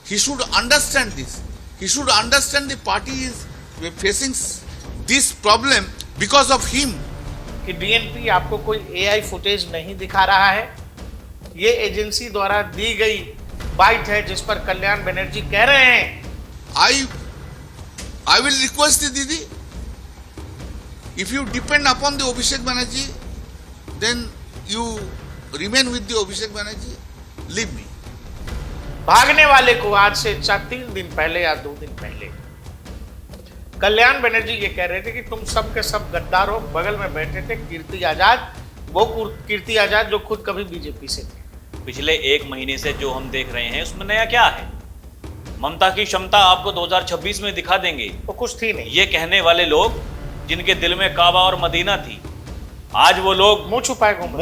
He should understand this. He should understand the party is facing this problem because of him. कि DNP आपको कोई AI footage नहीं दिखा रहा है, ये एजेंसी द्वारा दी गई बाइट है जिस पर कल्याण बनर्जी कह रहे हैं I will request the Didi, if you depend upon the Abhishek Banerjee, then you remain with the Abhishek Banerjee, leave me. भागने वाले को आज से 3 दिन पहले या 2 दिन पहले कल्याण बनर्जी ये कह रहे थे कि तुम सब के सब गद्दार हो। बगल में बैठे थे कीर्ति आजाद, वो कीर्ति आजाद जो खुद कभी बीजेपी से थे। पिछले 1 महीने से जो हम देख रहे हैं उसमें नया क्या है? ममता की क्षमता आपको 2026 में दिखा देंगे। वो कुछ थी नहीं। ये कहने वाले लोग जिनके दिल में काबा और मदीना थी, आज वो लोग मुंह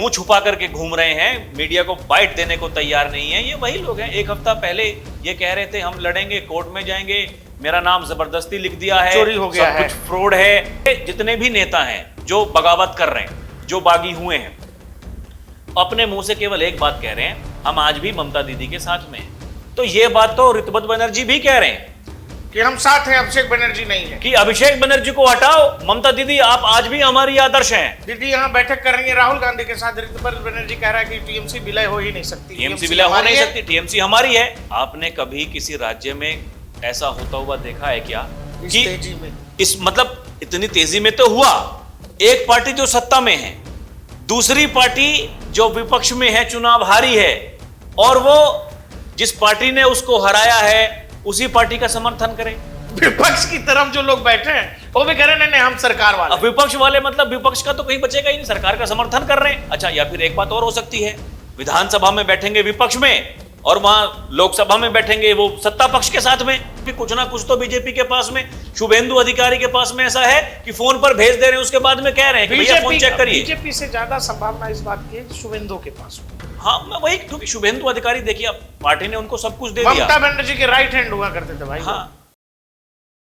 छुपा करके घूम रहे हैं, मीडिया को बाइट देने को तैयार नहीं है। ये वही लोग हैं। 1 हफ्ता पहले ये कह रहे थे हम लड़ेंगे, कोर्ट में जाएंगे, मेरा नाम जबरदस्ती लिख दिया है, चोरी हो गया है, कुछ फ्रॉड है। जितने भी नेता हैं जो बगावत कर रहे हैं, जो बागी हुए हैं, अपने मुंह से केवल एक बात कह रहे हैं, हम आज भी ममता दीदी के साथ में हैं। तो ये बात तो ऋतुपत बनर्जी भी कह रहे हैं कि हम साथ हैं, अभिषेक बनर्जी नहीं है, कि अभिषेक बनर्जी को हटाओ, ममता दीदी आप आज भी हमारी आदर्श हैं। दीदी यहाँ बैठक कर रही है राहुल गांधी के साथ। ऋतुपत बनर्जी कह रहा है कि टीएमसी विलय हो ही नहीं सकती, टीएमसी विलय हो नहीं सकती, टीएमसी हमारी है। आपने कभी किसी राज्य में ऐसा होता हुआ देखा है क्या इस कि तेजी में? इस मतलब इतनी तेजी में तो हुआ, एक पार्टी जो सत्ता में है, दूसरी पार्टी जो विपक्ष में है, चुनाव हारी है, और वो जिस पार्टी ने उसको हराया है उसी पार्टी का समर्थन करें। विपक्ष की तरफ जो लोग बैठे हैं वो भी कह रहे हैं नहीं हम सरकार वाले। अब विपक्ष वाले मतलब विपक्ष का तो कहीं बचेगा ही नहीं, सरकार का समर्थन कर रहे हैं। अच्छा, या फिर एक बात और हो सकती है, विधानसभा में बैठेंगे विपक्ष में और वहां लोकसभा में बैठेंगे वो सत्ता पक्ष के साथ में। कुछ ना कुछ तो बीजेपी के पास में, शुभेंदु अधिकारी के पास में ऐसा है कि फोन पर भेज दे रहे हैं, उसके बाद में कह रहे हैं कि भैया फोन चेक करिए। बीजेपी से ज्यादा संभावना इस बात की है शुभेंदु के पास। हाँ, मैं वही, क्योंकि शुभेंदु अधिकारी देखिए पार्टी ने उनको सब कुछ दे दिया। ममता बनर्जी के राइट हैंड हुआ करते थे भाई। हाँ,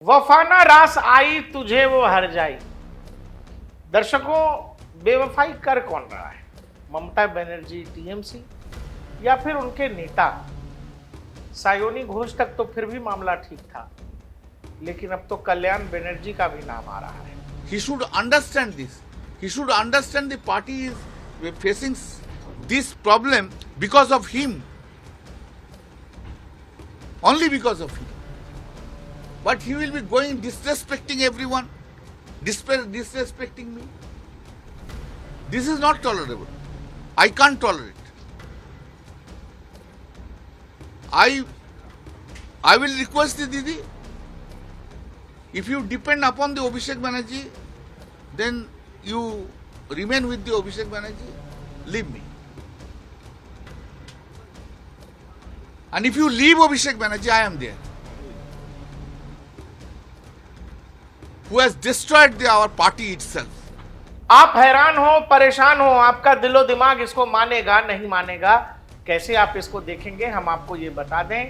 वफाना रास आई तुझे वो हर जाई। दर्शकों, बेवफाई कर कौन रहा है? ममता बनर्जी, टीएमसी, या फिर उनके नेता? सायोनी घोष तक तो फिर भी मामला ठीक था, लेकिन अब तो कल्याण बनर्जी का भी नाम आ रहा है। He should understand this. He should understand the party is facing this problem because of him. Only because of him. But he will be going disrespecting everyone, disrespecting me. This is not tolerable. I can't tolerate. I will request the Didi, if you depend upon the Abhishek Banerjee, then you remain with the Abhishek Banerjee, leave me. And if you leave Abhishek Banerjee, I am there. Who has destroyed our party itself. आप हैरान हो, परेशान हो, आपका दिलो दिमाग इसको मानेगा नहीं मानेगा, कैसे आप इसको देखेंगे? हम आपको ये बता दें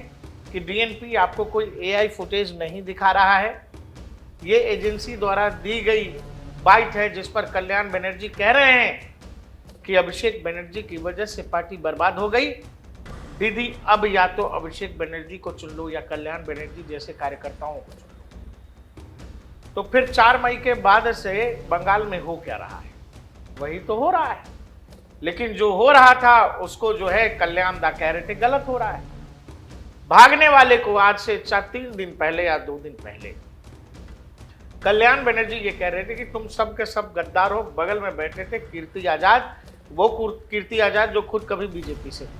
कि डीएनपी आपको कोई एआई फुटेज नहीं दिखा रहा है, ये एजेंसी द्वारा दी गई बाइट है जिस पर कल्याण बनर्जी कह रहे हैं कि अभिषेक बनर्जी की वजह से पार्टी बर्बाद हो गई। दीदी, अब या तो अभिषेक बनर्जी को चुन लो या कल्याण बनर्जी जैसे कार्यकर्ताओं को चुन लो। तो फिर 4 मई के बाद से बंगाल में हो क्या रहा है? वही तो हो रहा है, लेकिन जो हो रहा था उसको जो है कल्याण दा कह रहे थे गलत हो रहा है। भागने वाले को आज से 3 दिन पहले या 2 दिन पहले कल्याण बनर्जी ये कह रहे थे कि तुम सब के सब गद्दार हो। बगल में बैठे थे कीर्ति आजाद, वो कीर्ति आजाद जो खुद कभी बीजेपी से थे।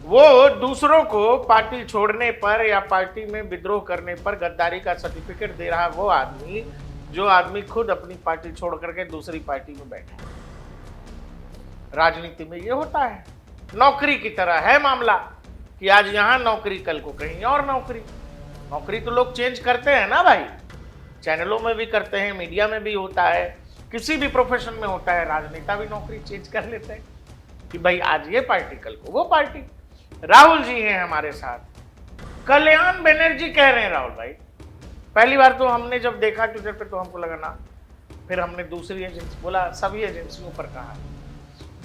वो दूसरों को पार्टी छोड़ने पर या पार्टी में विद्रोह करने पर गद्दारी का सर्टिफिकेट दे रहा है वो आदमी, जो आदमी खुद अपनी पार्टी छोड़ करके दूसरी पार्टी में बैठा। राजनीति में ये होता है, नौकरी की तरह है मामला कि आज यहां नौकरी, कल को कहीं और नौकरी। नौकरी तो लोग चेंज करते हैं ना भाई, चैनलों में भी करते हैं, मीडिया में भी होता है, किसी भी प्रोफेशन में होता है। राजनेता भी नौकरी चेंज कर लेते हैं कि भाई आज ये पार्टी, कल को वो पार्टी। राहुल जी हैं हमारे साथ, कल्याण बनर्जी कह रहे हैं। राहुल भाई, पहली बार तो हमने जब देखा ट्विटर पे तो हमको लगा ना, फिर हमने दूसरी एजेंसी बोला, सभी एजेंसियों पर कहा।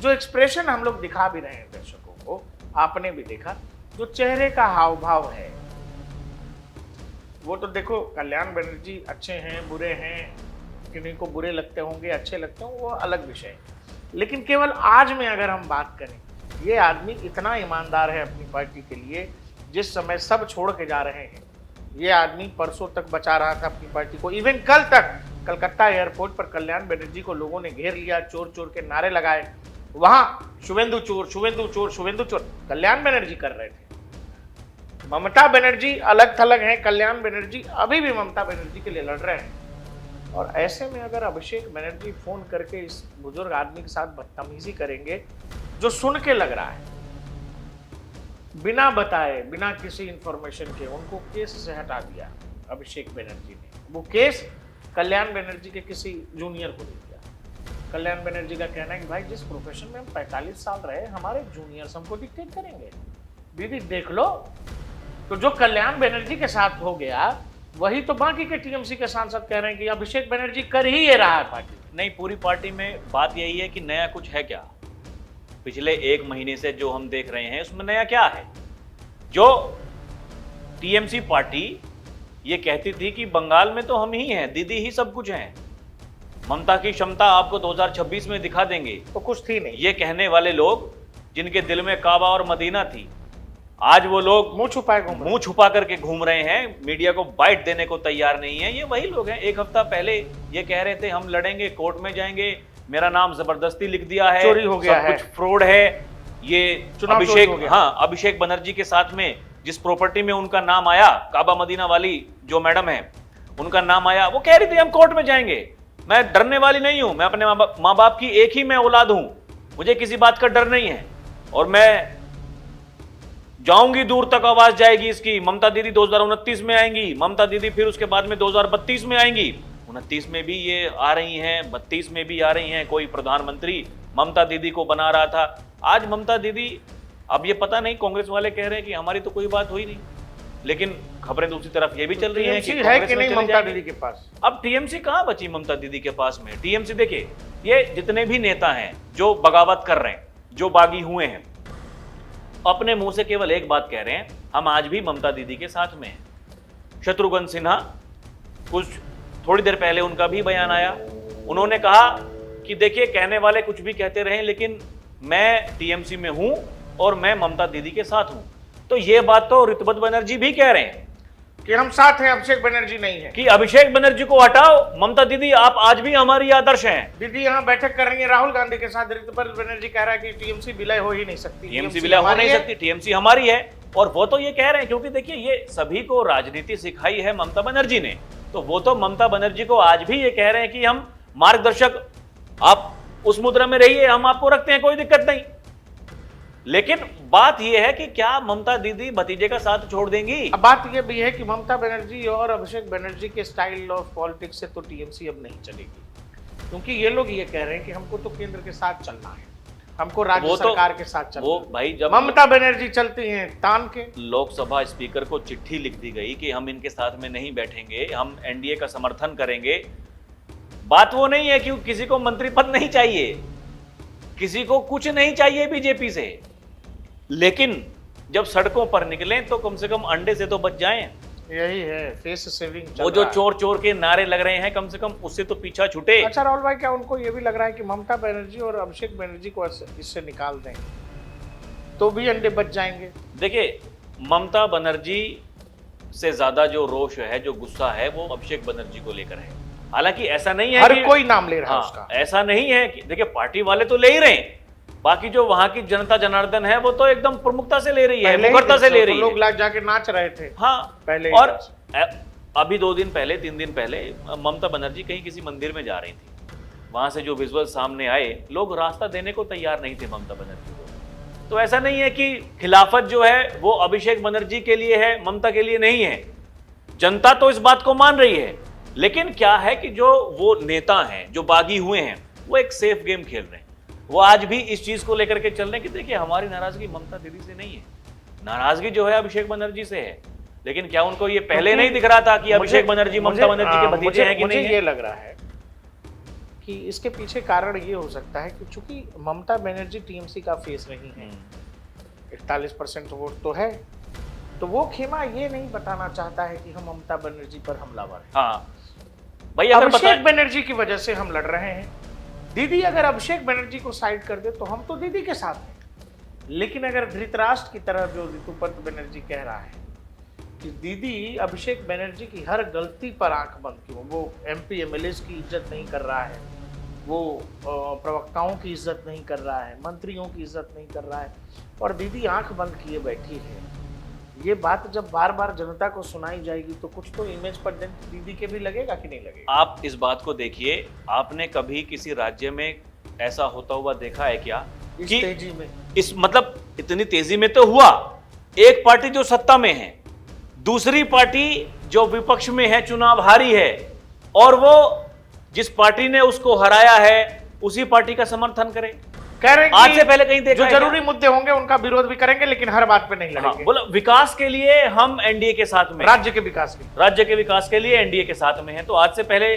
जो एक्सप्रेशन हम लोग दिखा भी रहे हैं दर्शकों को, आपने भी देखा, जो चेहरे का हाव भाव है, वो तो देखो कल्याण बनर्जी अच्छे हैं बुरे हैं, किन्हीं को बुरे लगते होंगे अच्छे लगते होंगे, वो अलग विषय है। लेकिन केवल आज में अगर हम बात करें, ये आदमी इतना ईमानदार है अपनी पार्टी के लिए, जिस समय सब छोड़ के जा रहे हैं, ये आदमी परसों तक बचा रहा था अपनी पार्टी को। इवन कल तक कलकत्ता एयरपोर्ट पर कल्याण बनर्जी को लोगों ने घेर लिया, चोर चोर के नारे लगाए, वहां शुवेंदु चोर शुवेंदु चोर शुवेंदु चोर कल्याण बनर्जी कर रहे थे। ममता बनर्जी अलग थलग हैं, कल्याण बनर्जी अभी भी ममता बनर्जी के लिए लड़ रहे हैं। और ऐसे में अगर अभिषेक बनर्जी फोन करके इस बुजुर्ग आदमी के साथ बदतमीजी करेंगे, जो सुन के लग रहा है, बिना बताए बिना किसी इंफॉर्मेशन के उनको केस से हटा दिया अभिषेक बनर्जी ने। वो केस कल्याण बनर्जी के किसी जूनियर को दे दिया। कल्याण बनर्जी का कहना है कि भाई जिस प्रोफेशन में हम 45 साल रहे, हमारे जूनियर्स हमको डिक्टेट करेंगे, दीदी देख लो। तो जो कल्याण बनर्जी के साथ हो गया, वही तो बाकी के टीएमसी के सांसद कह रहे हैं कि अभिषेक बनर्जी कर ही ये रहा है पार्टी। नहीं, पूरी पार्टी में बात यही है कि नया कुछ है क्या? पिछले 1 महीने से जो हम देख रहे हैं उसमें नया क्या है? जो टीएमसी पार्टी ये कहती थी कि बंगाल में तो हम ही हैं, दीदी ही सब कुछ हैं, ममता की क्षमता आपको 2026 में दिखा देंगे, तो कुछ थी नहीं। ये कहने वाले लोग जिनके दिल में काबा और मदीना थी, आज वो लोग मुंह छुपा करके घूम रहे हैं, मीडिया को बाइट देने को तैयार नहीं है। ये वही लोग हैं। 1 हफ्ता पहले ये कह रहे थे हम लड़ेंगे, कोर्ट में जाएंगे, मेरा नाम जबरदस्ती लिख दिया है, चोरी हो गया सब है, कुछ फ्रॉड है। ये अभिषेक बनर्जी के साथ में जिस प्रॉपर्टी में उनका नाम आया, काबा मदीना वाली जो मैडम है, उनका नाम आया, वो कह रही थी हम कोर्ट में जाएंगे। मैं डरने वाली नहीं हूं, मैं अपने माँ बाप की एक ही मैं औलाद हूं, मुझे किसी बात का डर नहीं है, और मैं जाऊंगी दूर तक आवाज जाएगी इसकी। ममता दीदी 2029 में आएंगी, ममता दीदी फिर उसके बाद में 2032 में आएंगी, 29 में भी ये आ रही हैं, 32 में भी आ रही हैं। कोई प्रधानमंत्री ममता दीदी को बना रहा था, आज ममता दीदी, अब ये पता नहीं, कांग्रेस वाले कह रहे हैं कि हमारी तो कोई बात हुई नहीं, लेकिन खबरें दूसरी तरफ ये भी चल रही हैं कि है कि नहीं ममता दीदी के पास। अब टीएमसी कहां बची ममता दीदी के पास में? टीएमसी देखिए, ये जितने भी नेता हैं जो बगावत कर रहे हैं, जो बागी हुए हैं, अपने मुंह से केवल एक बात कह रहे हैं, हम आज भी ममता दीदी के साथ में हैं। शत्रुघ्न सिन्हा, कुछ थोड़ी देर पहले उनका भी बयान आया, उन्होंने कहा कि देखिए कहने वाले कुछ भी कहते रहे, लेकिन मैं टीएमसी में हूं और मैं ममता दीदी के साथ हूं। तो ये बात तो ऋतुपत बनर्जी भी कह रहे हैं कि हम साथ हैं, अभिषेक बनर्जी नहीं है, कि अभिषेक बनर्जी को हटाओ, ममता दीदी आप आज भी हमारी आदर्श हैं। दीदी यहाँ बैठक कर रही है राहुल गांधी के साथ, ऋतुपत बनर्जी कह रहा है कि टीएमसी विलय हो ही नहीं सकती, टीएमसी विलय हो नहीं सकती, टीएमसी हमारी है। और वो तो ये कह रहे हैं, क्योंकि देखिए ये सभी को राजनीति सिखाई है ममता बनर्जी ने, तो वो तो ममता बनर्जी को आज भी ये कह रहे हैं कि हम मार्गदर्शक, आप उस मुद्रा में रहिए, हम आपको रखते हैं, कोई दिक्कत नहीं। लेकिन बात यह है कि क्या ममता दीदी भतीजे का साथ छोड़ देंगी? अब बात यह भी है कि ममता बनर्जी और अभिषेक बनर्जी के स्टाइल ऑफ पॉलिटिक्स से तो टीएमसी अब नहीं चलेगी, क्योंकि ये लोग ये कह रहे हैं कि हमको तो केंद्र के साथ चलना है, हमको राज्य सरकार के साथ चलना है। भाई जब ममता बनर्जी चलती हैं तान के, लोकसभा स्पीकर को चिट्ठी लिख दी गई कि हम इनके साथ में नहीं बैठेंगे, हम एनडीए का समर्थन करेंगे। बात वो नहीं है कि किसी को मंत्री पद नहीं चाहिए, किसी को कुछ नहीं चाहिए बीजेपी से, लेकिन जब सड़कों पर निकलें तो कम से कम अंडे से तो बच जाएं। यही है फेस सेविंग। वो जो चोर चोर के नारे लग रहे हैं, कम से कम उससे तो पीछा छूटे। अच्छा राहुल भाई, क्या उनको ये भी लग रहा है कि ममता बनर्जी और अभिषेक बनर्जी को इससे निकाल दें तो भी अंडे बच जाएंगे? देखिए, ममता बनर्जी से ज्यादा जो रोष है, जो गुस्सा है, वो अभिषेक बनर्जी को लेकर है। हालांकि ऐसा नहीं है हर कि कोई नाम ले रहा है उसका, ऐसा नहीं है कि देखिए पार्टी वाले तो ले ही रहे हैं, बाकी जो वहां की जनता जनार्दन है वो तो एकदम प्रमुखता से ले रही है, मुखरता से ले रही है। लोग जाके नाच रहे थे। हाँ पहले। और अभी 2 दिन पहले, 3 दिन पहले ममता बनर्जी कहीं किसी मंदिर में जा रही थी, वहां से जो विजुअल सामने आए, लोग रास्ता देने को तैयार नहीं थे ममता बनर्जी को। तो ऐसा नहीं है कि खिलाफत जो है वो अभिषेक बनर्जी के लिए है, ममता के लिए नहीं है। जनता तो इस बात को मान रही है, लेकिन क्या है कि जो वो नेता हैं, जो बागी हुए हैं, वो एक सेफ गेम खेल रहे हैं। वो आज भी इस चीज को लेकर के चल रहे हैं कि देखिए हमारी नाराजगी ममता दीदी से नहीं है, नाराजगी जो है अभिषेक बनर्जी से है। लेकिन क्या उनको ये पहले नहीं दिख रहा था कि अभिषेक बनर्जी ममता बनर्जी के भतीजे हैं कि नहीं? मुझे ये लग रहा है कि इसके पीछे कारण ये हो सकता है कि चूंकि ममता बनर्जी टीएमसी का फेस नहीं है, 41% वोट तो है। तो वो खेमा ये नहीं बताना चाहता है कि हम ममता बनर्जी पर हमलावर हैं। हाँ भाई, अगर अभिषेक बनर्जी की वजह से हम लड़ रहे हैं। दीदी अगर अभिषेक बनर्जी को साइड कर दे तो हम तो दीदी के साथ हैं। लेकिन अगर धृतराष्ट्र की तरह जो ऋतुपर्ण बनर्जी कह रहा है कि दीदी अभिषेक बनर्जी की हर गलती पर आंख बंद क्यों, वो एमपी एमएलए की इज्जत नहीं कर रहा है, वो प्रवक्ताओं की इज्जत नहीं कर रहा है, मंत्रियों की इज्जत नहीं कर रहा है, और दीदी आंख बंद किए बैठी है। ये बात जब बार बार जनता को सुनाई जाएगी तो कुछ तो इमेज पर दीदी के भी लगेगा कि नहीं लगेगा। आप इस बात को देखिए, आपने कभी किसी राज्य में ऐसा होता हुआ देखा है क्या इस कि तेजी में, इस मतलब इतनी तेजी में तो हुआ, एक पार्टी जो सत्ता में है, दूसरी पार्टी जो विपक्ष में है चुनाव हारी है, और वो जिस पार्टी ने उसको हराया है उसी पार्टी का समर्थन करे। कह रहे हैं आज कि से पहले कहीं देखा जो है जरूरी मुद्दे होंगे उनका विरोध भी करेंगे लेकिन हर बात पे नहीं हाँ, लड़ेंगे। बोला विकास के लिए हम एनडीए के साथ में, राज्य के विकास के, राज्य के विकास के लिए एनडीए के साथ में है। तो आज से पहले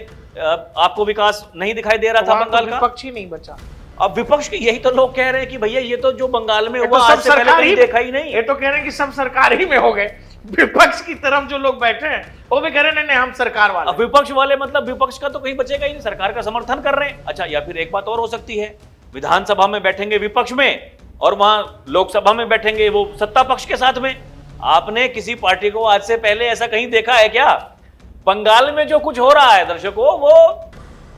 आपको विकास नहीं दिखाई दे रहा था वहां बंगाल तो का? विपक्ष ही नहीं बचा। अब विपक्ष के यही तो लोग कह रहे हैं कि भैया ये तो जो बंगाल में ये हुआ तो आज सब से पहले सरकार कहीं ही देखा ही नहीं। ये तो कह रहे हैं कि सब सरकार ही में हो गए। विपक्ष की तरफ जो लोग बैठे हैं वो भी कह रहे हैं नहीं हम सरकार वाले। अब विपक्ष वाले मतलब विपक्ष का तो कहीं बचेगा ही नहीं, सरकार का समर्थन कर रहे हैं। अच्छा, या फिर एक बात और हो सकती है, विधानसभा में बैठेंगे विपक्ष में और वहां लोकसभा में बैठेंगे वो सत्ता पक्ष के साथ में। आपने किसी पार्टी को आज से पहले ऐसा कहीं देखा है क्या? बंगाल में जो कुछ हो रहा है दर्शकों, वो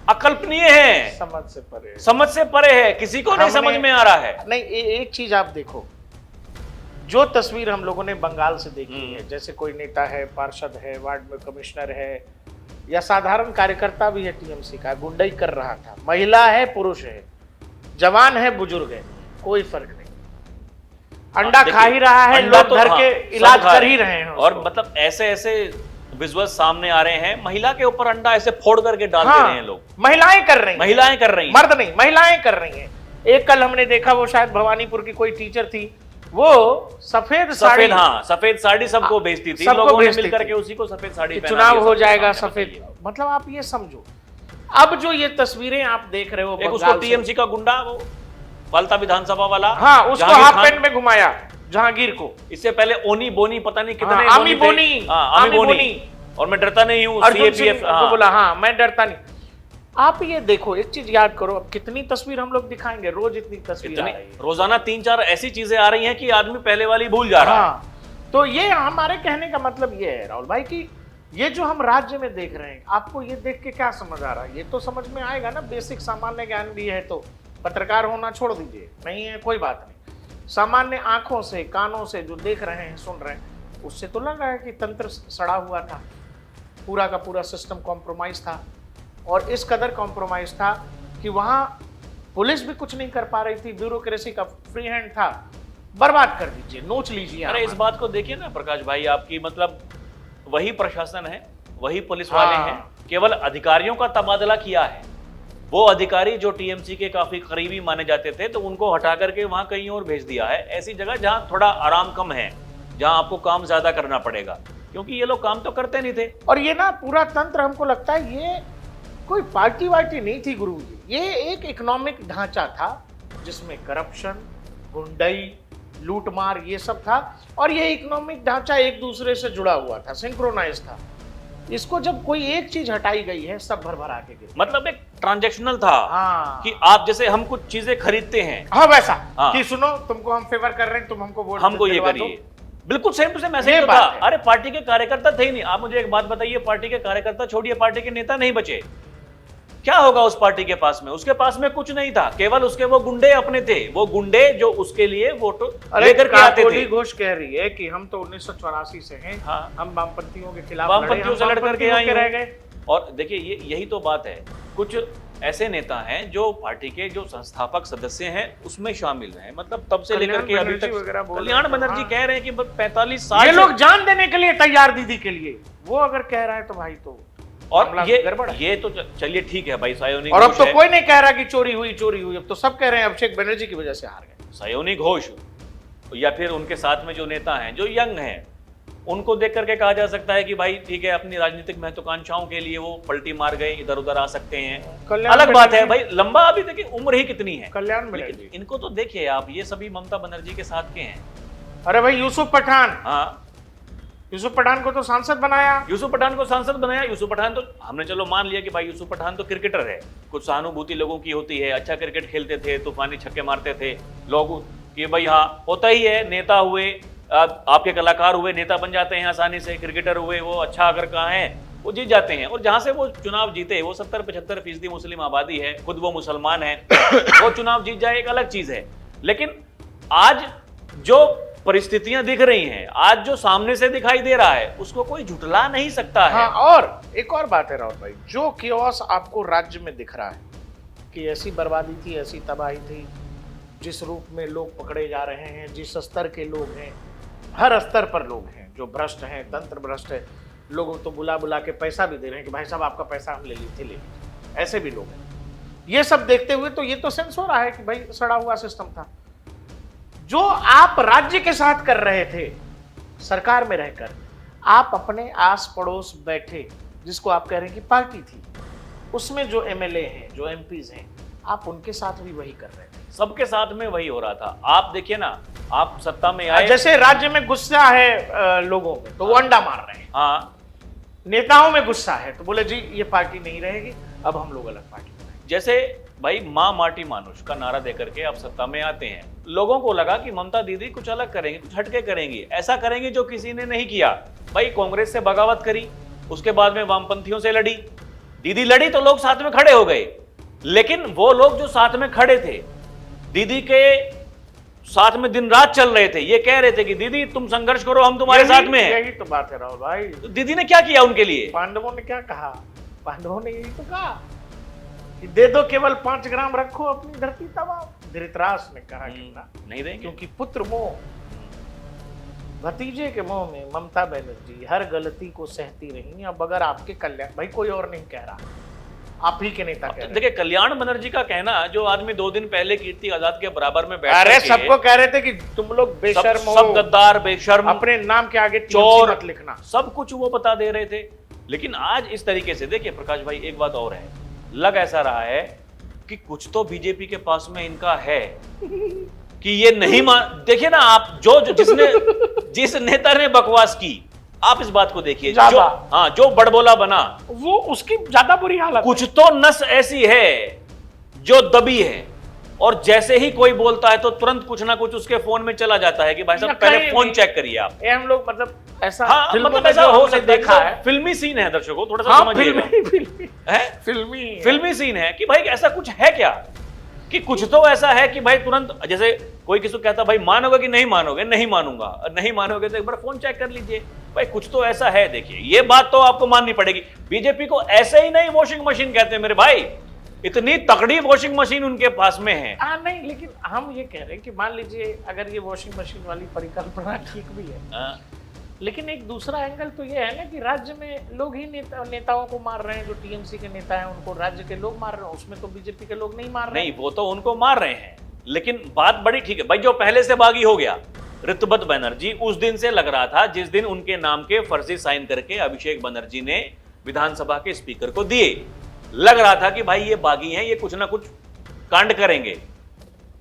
अकल्पनीय है, समझ से परे है, किसी को नहीं समझ में आ रहा है। नहीं, एक चीज आप देखो, जो तस्वीर हम लोगों ने बंगाल से देखी है, जैसे कोई नेता है, पार्षद है, वार्ड में कमिश्नर है, या साधारण कार्यकर्ता भी है टीएमसी का, गुंडाई कर रहा था, महिला है, पुरुष है, जवान है, बुजुर्ग है, कोई फर्क नहीं, अंडा खा ही रहा है, लोग तो घर के इलाज कर ही रहे हैं। और मतलब ऐसे ऐसे विजुअल सामने आ रहे हैं, महिला के ऊपर अंडा ऐसे फोड़ करके डाल दे रहे हैं लोग। महिलाएं कर रही हैं, महिलाएं कर रही हैं, मर्द नहीं, महिलाएं कर रही हैं। एक कल हमने देखा, वो शायद भवानीपुर की कोई टीचर थी, वो सफेद साड़ी, हाँ सफेद साड़ी सबको बेचती थी, सबको लोगों ने बेचती मिलकर थी। के उसी को सफेद साड़ी पहना चुनाव दिया, हो सब जाएगा सामने सफेद। बताइए। मतलब आप ये समझो, अब जो ये तस्वीरें आप देख रहे हो, एक उसको बंगाल से, टीएमसी का गुंडा, वो फलता विधानसभा वाला, हाँ, उसको जहांगीर हाफ खान। पैंट में घुमाया, जहांगीर को। इससे पहले ओनी बोनी पता नहीं कितने हाँ, आमी थे। बोनी, हाँ, आमी आमी बोनी। बोनी। और मैं डरता नहीं हूँ, अर्जुन सिंह CAPF, को हाँ। बोला, हाँ मैं डरता नहीं। आप ये देखो, एक चीज याद करो, अब कितनी तस्वीर हम लोग दिखाएंगे, रोज इतनी तस्वीर आ इतनी रही है। रोजाना 3-4 ऐसी चीजें आ रही हैं कि आदमी पहले वाली भूल जा रहा है। हाँ, तो ये हमारे कहने का मतलब ये है राहुल भाई कि ये जो हम राज्य में देख रहे हैं, आपको ये देख के क्या समझ आ रहा है? ये तो समझ में आएगा ना, बेसिक सामान्य ज्ञान भी है तो पत्रकार होना छोड़ दीजिए, नहीं है कोई बात नहीं। सामान्य आंखों से, कानों से जो देख रहे हैं, सुन रहे हैं, उससे तो लग रहा है कि तंत्र सड़ा हुआ था, पूरा का पूरा सिस्टम कॉम्प्रोमाइज था, और इस कदर कॉम्प्रोमाइज था कि वहां पुलिस भी कुछ नहीं कर पा रही थी, ब्यूरोक्रेसी का फ्री हैंड था। बर्बाद कर दीजिए, नोच लीजिए। अरे इस बात को देखिए ना प्रकाश भाई, आपकी मतलब वही प्रशासन है, वही पुलिस वाले हाँ। हैं, केवल अधिकारियों का तबादला किया है। वो अधिकारी जो टीएमसी के काफी करीबी माने जाते थे, तो उनको हटा करके वहां कहीं और भेज दिया है, ऐसी जगह जहां थोड़ा आराम कम है, जहां आपको काम ज्यादा करना पड़ेगा, क्योंकि ये लोग काम तो करते नहीं थे। और ये ना पूरा तंत्र, हमको लगता है ये कोई पार्टी वार्टी नहीं थी गुरु जी, ये एक इकोनॉमिक ढांचा था जिसमें करप्शन, गुंडाई, लूटमार, ये सब था, और ये इकोनॉमिक ढांचा एक दूसरे से जुड़ा हुआ था, सिंक्रोनाइज था। इसको जब कोई एक चीज हटाई गई है, सब भर भरा के गिर। मतलब एक ट्रांजैक्शनल था, हाँ, कि आप जैसे हम कुछ चीजें खरीदते हैं, हाँ वैसा, हाँ। कि सुनो तुमको हम फेवर कर रहे हैं, तुम हमको वोट हमको ये दिलवा दो। करिए, बिल्कुल सेम टू सेम ऐसे ये ही तो बात था। है। अरे पार्टी के कार्यकर्ता थे ही नहीं। आप मुझे एक बात बताइए, पार्टी के कार्यकर्ता छोड़िए, पार्टी के नेता नहीं बचे, क्या होगा उस पार्टी के पास में? उसके पास में कुछ नहीं था, केवल उसके वो गुंडे अपने थे, वो गुंडे जो उसके लिए वोट लेकर के आते थे। घोष कह रही है कि हम तो 1984 से हैं, हाँ। हम वामपंथियों के खिलाफ वामपंथियों से लड़ करके आई रह हैं। गए। और देखिए यही तो बात है, कुछ ऐसे नेता हैं जो पार्टी के जो संस्थापक सदस्य हैं उसमें शामिल हैं, मतलब तब से लेकर के अभी तक। कल्याण बनर्जी कह रहे हैं कि 45 साल ये लोग जान देने के लिए तैयार दीदी के लिए, वो अगर कह रहा है तो भाई तो और ये गड़बड़ है। ये तो चलिए ठीक है भाई, सायोनी और अब घोष तो है। कोई नहीं कह रहा कि चोरी हुई, अब तो सब कह रहे हैं अभिषेक बनर्जी की वजह से हार गए। सायोनी घोष या फिर उनके साथ में जो नेता हैं जो यंग हैं, उनको देख करके कहा जा सकता है कि भाई ठीक है, अपनी राजनीतिक महत्वाकांक्षाओं के लिए वो पलटी मार गए, इधर उधर आ सकते हैं, अलग बात है भाई। लंबा अभी देखिए उम्र ही कितनी है, कल्याण लेकिन बनर्जी, इनको तो देखिए आप, ये सभी ममता बनर्जी के साथ के हैं। अरे भाई यूसुफ पठान, हाँ, यूसुफ पठान को तो सांसद बनाया। यूसुफ पठान को सांसद बनाया। यूसुफ पठान तो हमने चलो मान लिया कि भाई यूसुफ पठान तो क्रिकेटर है, कुछ सहानुभूति लोगों की होती है, अच्छा क्रिकेट खेलते थे, तूफानी छक्के मारते थे लोग, कि भाई हाँ होता ही है, नेता हुए, आपके कलाकार हुए, नेता बन जाते हैं आसानी से, क्रिकेटर हुए, वो अच्छा अगर कहाँ है वो जीत जाते हैं। और जहां से वो चुनाव जीते, वो 70-75% मुस्लिम आबादी है, खुद वो मुसलमान है, वो चुनाव जीत जाए एक अलग चीज है। लेकिन आज जो परिस्थितियां दिख रही हैं, आज जो सामने से दिखाई दे रहा है, उसको कोई झुठला नहीं सकता है। हाँ, और एक और बात है राहुल भाई, जो कियोस आपको राज्य में दिख रहा है कि ऐसी बर्बादी थी, ऐसी तबाही थी, जिस रूप में लोग पकड़े जा रहे हैं, जिस स्तर के लोग हैं, हर स्तर पर लोग हैं जो भ्रष्ट हैं, तंत्र भ्रष्ट है, लोगों को बुला बुला के पैसा भी दे रहे हैं कि भाई साहब आपका पैसा हम ले लीजिए, ऐसे भी लोग हैं। ये सब देखते हुए तो ये तो सेंस हो रहा है कि भाई सड़ा हुआ सिस्टम था। जो आप राज्य के साथ कर रहे थे, सरकार में रहकर, आप अपने आस पड़ोस बैठे, जिसको आप कह रहे हैं कि पार्टी थी, उसमें जो एमएलए हैं, जो एमपीज हैं, आप उनके साथ भी वही कर रहे थे। सबके साथ में वही हो रहा था। आप देखिए ना, आप सत्ता में आए, जैसे राज्य में गुस्सा है लोगों में तो वो अंडा मार रहे हैं, हाँ, नेताओं में गुस्सा है तो बोले जी ये पार्टी नहीं रहेगी, अब हम लोग अलग पार्टी बनाएंगे। जैसे भाई माँ माटी मानुष का नारा देकर के आप सत्ता में आते हैं, लोगों को लगा कि ममता दीदी कुछ अलग करेंगे, कुछ हटके करेंगे, ऐसा करेंगे जो किसी ने नहीं किया। भाई कांग्रेस से बगावत करी, उसके बाद में वामपंथियों से लड़ी, दीदी लड़ी तो लोग साथ में खड़े हो गए। लेकिन वो लोग जो साथ में खड़े थे, दीदी के साथ में दिन रात चल रहे थे, ये कह रहे थे कि दीदी तुम संघर्ष करो, हम तुम्हारे साथ में हैं। यही तो बात है राहुल भाई। तो दीदी ने क्या किया उनके लिए? पांडवों ने क्या कहा? पांडवों ने यही तो कहा कि दे दो केवल 5 ग्राम, रखो अपनी धरती तमाम। धृतराष्ट्र ने कहा कितना नहीं देंगे, क्योंकि पुत्र मोह, भतीजे के मोह में ममता बनर्जी हर गलती को सहती रही। अब अगर आपके कल्याण, भाई कोई और नहीं कह रहा, आप ही के नेता कह रहे हैं। देखिए कल्याण बनर्जी का कहना, जो आदमी 2 दिन पहले कीर्ति आजाद के बराबर में बैठ अरे सबको कह रहे थे कि तुम लोग बेशर्म हो, सब गद्दार, बेशर्म, अपने नाम के आगे चोर मत लिखना, सब कुछ वो बता दे रहे थे। लेकिन आज इस तरीके से देखिए प्रकाश भाई, एक बात और है, लग ऐसा रहा है कि कुछ तो बीजेपी के पास में इनका है कि ये नहीं मान। देखिए ना आप, जिस नेता ने बकवास की, आप इस बात को देखिए, जो बड़बोला बना, वो उसकी ज्यादा बुरी हालत। कुछ तो नस ऐसी है जो दबी है, और जैसे ही कोई बोलता है तो तुरंत कुछ ना कुछ उसके फोन में चला जाता है कि भाई साहब पहले फोन चेक करिए आप। ये हम लोग मतलब ऐसा, हाँ, मतलब ऐसा हो सकता देखा है, फिल्मी सीन है दर्शकों, थोड़ा सा समझिएगा, फिल्मी सीन है कि भाई ऐसा कुछ है क्या, कि कुछ तो ऐसा है कि भाई तुरंत, जैसे कोई किसी को कहता भाई मानोगे कि नहीं मानोगे, नहीं मानूंगा, नहीं मानोगे तो एक बार फोन चेक कर लीजिए, भाई कुछ तो ऐसा है। देखिए ये बात तो आपको माननी पड़ेगी, बीजेपी को ऐसे ही नहीं वॉशिंग मशीन कहते हैं मेरे भाई, इतनी तगड़ी वॉशिंग मशीन उनके पास में है। नहीं, लेकिन हम ये कह रहे हैं कि मान लीजिए अगर ये वॉशिंग मशीन वाली परिकल्पना ठीक भी है, लेकिन एक दूसरा एंगल तो ये है ना कि राज्य में लोग ही नेताओं को मार रहे हैं, जो टीएमसी के नेता हैं उनको राज्य के लोग मार रहे हैं, उसमें तो बीजेपी के लोग नहीं मार रहे हैं। नहीं, वो तो उनको मार रहे हैं, लेकिन बात बड़ी ठीक है भाई, जो पहले से बागी हो गया ऋतुपत बनर्जी, उस दिन से लग रहा था जिस दिन उनके नाम के फर्जी साइन करके अभिषेक बनर्जी ने विधानसभा के स्पीकर को दिए, लग रहा था कि भाई ये बागी हैं, ये कुछ ना कुछ कांड करेंगे।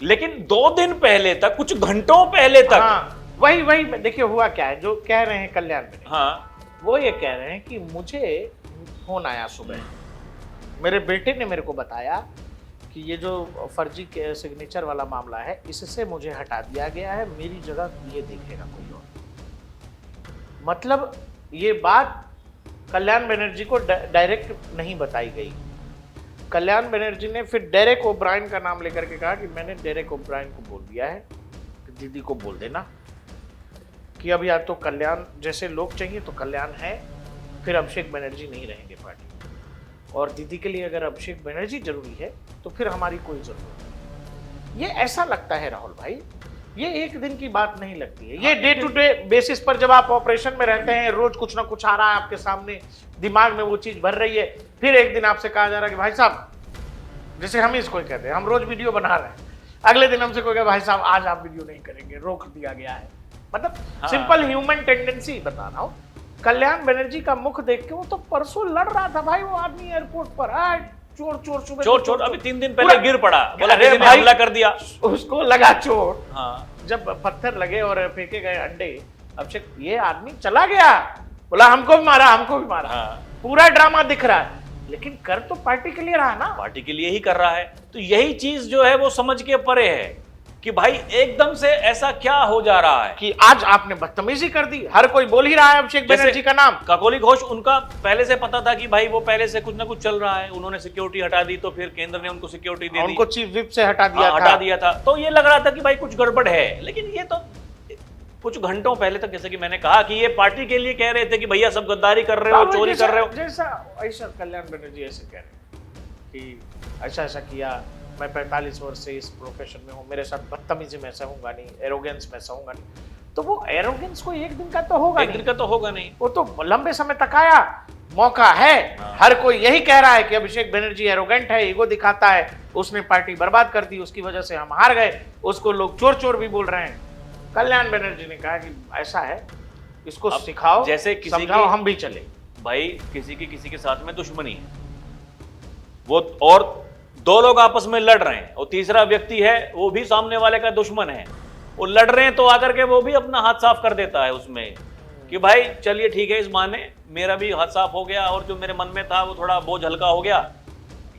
लेकिन 2 दिन पहले तक, कुछ घंटों पहले तक, हाँ, वही देखिए हुआ क्या है, जो कह रहे हैं कल्याण में, हाँ, वो ये कह रहे हैं कि मुझे फोन आया सुबह, मेरे बेटे ने मेरे को बताया कि ये जो फर्जी के सिग्नेचर वाला मामला है, इससे मुझे हटा दिया गया है, मेरी जगह ये देखेगा कोई और। मतलब ये बात कल्याण बनर्जी को डायरेक्ट नहीं बताई गई। कल्याण बनर्जी ने फिर डेरेक ओब्रायन का नाम लेकर के कहा कि मैंने डेरेक ओब्रायन को बोल दिया है कि दीदी को बोल देना कि अब या तो कल्याण जैसे लोग चाहिए तो कल्याण है, फिर अभिषेक बनर्जी नहीं रहेंगे पार्टी, और दीदी के लिए अगर अभिषेक बनर्जी जरूरी है तो फिर हमारी कोई जरूरत नहीं। ये ऐसा लगता है राहुल भाई, ये एक दिन की बात नहीं लगती है, ये डे टू डे बेसिस पर जब आप ऑपरेशन में रहते हैं, रोज कुछ ना कुछ आ रहा है आपके सामने, दिमाग में वो चीज भर रही है, फिर एक दिन आपसे कहा जा रहा है कि भाई साहब, जैसे हम इसको कहते हैं, हम रोज वीडियो बना रहे हैं, अगले दिन हमसे कोई कहे भाई साहब आज आप वीडियो नहीं करेंगे, रोक दिया गया है। मतलब सिंपल ह्यूमन टेंडेंसी बता रहा हूँ। कल्याण बनर्जी का मुख देख के वो तो परसों लड़ रहा था भाई, वो आदमी एयरपोर्ट पर चोर, अभी 3 दिन पहले गिर पड़ा, बोला किसी ने हमला कर दिया, उसको लगा चोट, हाँ, जब पत्थर लगे और फेंके गए अंडे, अभिषेक ये आदमी चला गया, बोला हमको भी मारा, हमको भी मारा। हाँ। पूरा ड्रामा दिख रहा है, लेकिन कर तो पार्टी के लिए रहा ना। पार्टी के लिए ही कर रहा है। तो यही चीज जो है वो समझ के परे है कि भाई एकदम से ऐसा क्या हो जा रहा है कि आज आपने बदतमीजी कर दी। हर कोई बोल ही रहा है अभिषेक बनर्जी का नाम। काकोली घोष, उनका पहले से पता था कि भाई वो पहले से कुछ ना कुछ चल रहा है, उन्होंने सिक्योरिटी हटा दी, तो फिर केंद्र ने उनको सिक्योरिटी दे दी, उनको चीफ विप से हटा दिया, हटा दिया था। तो ये लग रहा था कि भाई कुछ गड़बड़ है। लेकिन ये तो कुछ घंटों पहले तक, जैसे कि मैंने कहा, कि ये पार्टी के लिए कह रहे थे कि भैया सब गद्दारी कर रहे हो, चोरी कर रहे हो। जैसा ऐसा कल्याण बनर्जी ऐसे कह रहे कि ऐसा ऐसा किया, मैं 45 वर्ष से इस प्रोफेशन में हूँ, मेरे साथ बदतमीजी में सहूंगा नहीं, एरोगेंस में सहूंगा नहीं। तो वो एरोगेंस कोई एक दिन का तो होगा, एक दिन का तो होगा नहीं, वो तो लंबे समय तक आया, मौका है। हर कोई यही कह रहा है कि अभिषेक बनर्जी एरोगेंट है, ईगो दिखाता है, उसने पार्टी बर्बाद कर दी, उसकी वजह से हम हार गए, उसको लोग चोर चोर भी बोल रहे हैं। कल्याण बनर्जी ने कहा कि ऐसा है, इसको सिखाओ, जैसे किसी समझाओ, हम भी चले। भाई किसी की किसी के साथ में दुश्मनी है, वो और दो लोग आपस में लड़ रहे हैं और तीसरा व्यक्ति है वो भी सामने वाले का दुश्मन है, वो लड़ रहे हैं, तो आकर के वो भी अपना हाथ साफ कर देता है उसमें कि भाई चलिए ठीक है, इस बहाने मेरा भी हाथ साफ हो गया और जो मेरे मन में था वो थोड़ा बोझ हल्का हो गया।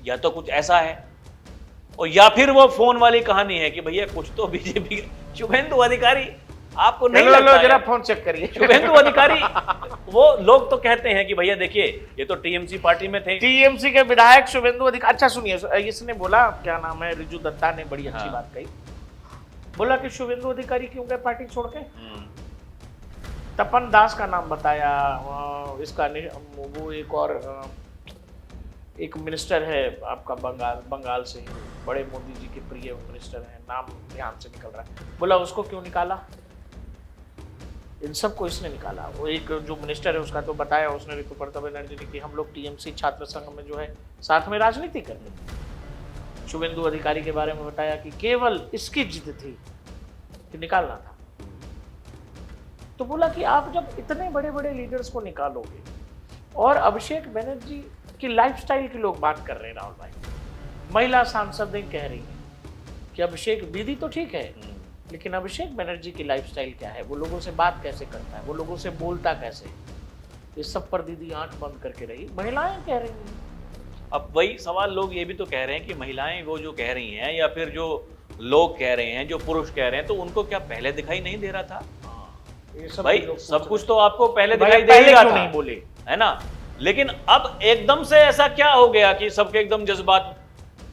या तो कुछ ऐसा है, और या फिर वो फोन वाली कहानी है कि भैया कुछ तो बीजेपी, शुभेंदु अधिकारी आपको नहीं लगता है? जरा फोन चेक करिए। शुभेंदु अधिकारी, वो लोग तो कहते हैं कि भैया देखिए ये तो टीएमसी पार्टी में थे, टीएमसी के विधायक शुभेंदु अधिकारी। अच्छा सुनिए, इसने बोला, क्या नाम है, रिजू दत्ता ने बड़ी अच्छी बात कही, बोला कि शुभेंदु अधिकारी क्यों गए पार्टी छोड़ के। तपन दास का नाम बताया, इसका वो एक और एक मिनिस्टर है आपका बंगाल से, बड़े मोदी जी के प्रिय मिनिस्टर है, नाम ध्यान से निकल रहा है, बोला उसको क्यों निकाला। इन सबको इसने निकाला। वो एक जो मिनिस्टर है उसका तो बताया उसने, ऋतुपर्णा बनर्जी ने, कि हम लोग टीएमसी छात्र संघ में जो है साथ में राजनीति करते थे। शुभेंदु अधिकारी के बारे में बताया कि केवल इसकी जिद थी कि निकालना था। तो बोला कि आप जब इतने बड़े बड़े लीडर्स को निकालोगे, और अभिषेक बनर्जी की लाइफस्टाइल की लोग बात कर रहे हैं, राहुल भाई, महिला सांसदें कह रही हैं कि अभिषेक, दीदी तो ठीक है, लेकिन अभिषेक बनर्जी की लाइफस्टाइल क्या है, वो लोगों से बात कैसे करता है, वो लोगों से बोलता कैसे, इस सब पर दीदी आंख बंद करके रही। महिलाएं कह रही हैं। अब वही सवाल लोग ये भी तो कह रहे हैं कि महिलाएं वो जो कह रही हैं, या फिर जो लोग कह रहे हैं, जो पुरुष कह रहे हैं, तो उनको क्या पहले दिखाई नहीं दे रहा था? ये सब भाई लोग सब कुछ तो आपको पहले भाई दिखाई दे ही रहा क्यों था, नहीं बोले, है ना? लेकिन अब एकदम से ऐसा क्या हो गया कि सबके एकदम जज्बात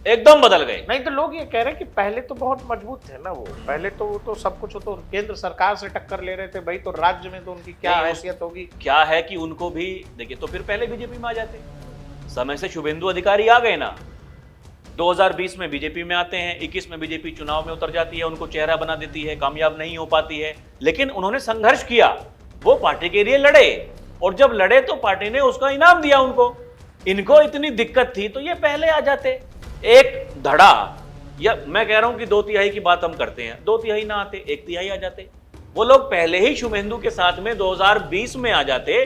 एकदम बदल गए? नहीं तो लोग ये कह रहे हैं कि पहले तो बहुत मजबूत थे ना वो, पहले तो सब कुछ, तो केंद्र सरकार से टक्कर ले रहे थे भाई, तो राज्य में तो उनकी क्या हैसियत होगी। क्या है कि उनको भी देखिए, तो फिर पहले बीजेपी में आ जाते, समय से शुभेंदु अधिकारी आ गए ना, 2020 में बीजेपी में आते हैं, 21 में बीजेपी चुनाव में उतर जाती है, उनको चेहरा बना देती है, कामयाब नहीं हो पाती है, लेकिन उन्होंने संघर्ष किया, वो पार्टी के लिए लड़े, और जब लड़े तो पार्टी ने उसका इनाम दिया उनको। इनको इतनी दिक्कत थी तो ये पहले आ जाते, एक धड़ा, या मैं कह रहा हूं कि 2/3 की बात हम करते हैं, 2/3 ना आते, 1/3 आ जाते। वो लोग पहले ही शुभेंदु के साथ में 2020 में आ जाते,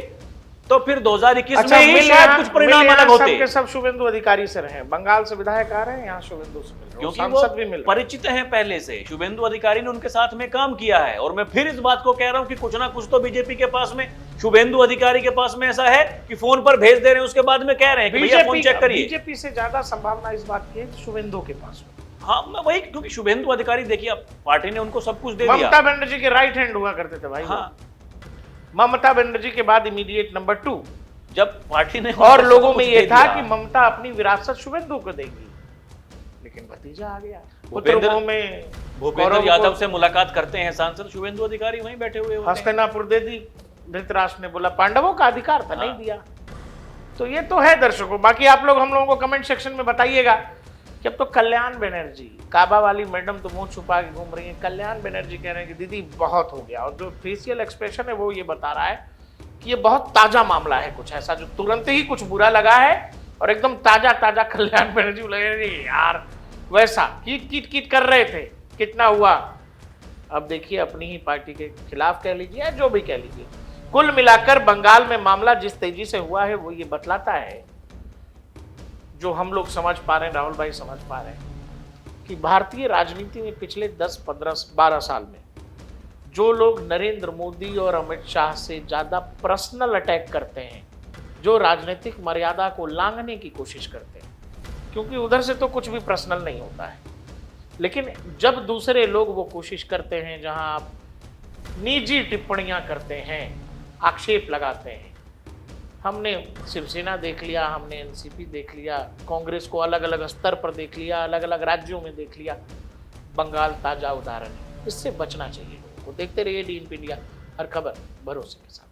तो फिर 2021 में ही शायद कुछ परिणाम अलग होते। सबके सब शुभेंदु अधिकारी से रहे, बंगाल से विधायक आ रहे हैं, यहाँ शुभेंदु से मिल रहे हैं, क्योंकि सांसद भी वो मिल परिचित हैं पहले से, शुभेंदु अधिकारी ने उनके साथ में काम किया है। और मैं फिर इस बात को कह रहा हूं कि कुछ ना कुछ तो बीजेपी के पास में, शुभेंदु अधिकारी के पास में ऐसा है कि फोन पर भेज दे रहे हैं, उसके बाद में कह रहे हैं कि भैया फोन चेक करिए। बीजेपी से ज्यादा संभावना इस बात की है शुभेंदु के पास में। हाँ, मैं वही, क्योंकि शुभेंदु अधिकारी देखिए, अब पार्टी ने उनको सब कुछ दे दिया। ममता बनर्जी के राइट हैंड हुआ करते थे भाई। हाँ, ममता बनर्जी के बाद इमीडिएट नंबर 2, जब पार्टी ने, और लोगों में ये था कि ममता अपनी विरासत शुभेंदु को देगी, लेकिन भतीजा आ गया। भूपेंद्र यादव से मुलाकात करते हैं सांसद, शुभेंदु अधिकारी वहीं बैठे हुए होते हैं। हस्तिनापुर दे दी, धृतराष्ट्र ने बोला पांडवों का अधिकार था, नहीं दिया। तो ये तो है दर्शकों। बाकी आप लोग हम लोगों को कमेंट सेक्शन में बताइएगा कि अब तो कल्याण बनर्जी, काबा वाली मैडम तो मुंह छुपा के घूम रही है, कल्याण बनर्जी कह रहे हैं कि दीदी बहुत हो गया, और जो फेशियल एक्सप्रेशन है वो ये बता रहा है कि ये बहुत ताजा मामला है, कुछ ऐसा जो तुरंत ही कुछ बुरा लगा है, और एकदम ताजा ताजा कल्याण बनर्जी लगे यार, वैसा कीट कीट कर रहे थे, कितना हुआ। अब देखिए अपनी ही पार्टी के खिलाफ कह लीजिए, जो भी कह लीजिए, कुल मिलाकर बंगाल में मामला जिस तेजी से हुआ है वो ये बतलाता है, जो हम लोग समझ पा रहे हैं, राहुल भाई समझ पा रहे हैं, कि भारतीय राजनीति में पिछले 10, 15, 12 साल में जो लोग नरेंद्र मोदी और अमित शाह से ज़्यादा पर्सनल अटैक करते हैं, जो राजनीतिक मर्यादा को लांघने की कोशिश करते हैं, क्योंकि उधर से तो कुछ भी पर्सनल नहीं होता है, लेकिन जब दूसरे लोग वो कोशिश करते हैं जहां आप निजी टिप्पणियां करते हैं, आक्षेप लगाते हैं, हमने शिवसेना देख लिया, हमने एनसीपी देख लिया, कांग्रेस को अलग अलग स्तर पर देख लिया, अलग अलग राज्यों में देख लिया, बंगाल ताजा उदाहरण है। इससे बचना चाहिए लोगों को। देखते रहिए डीएनपी इंडिया, हर खबर भरोसे के साथ।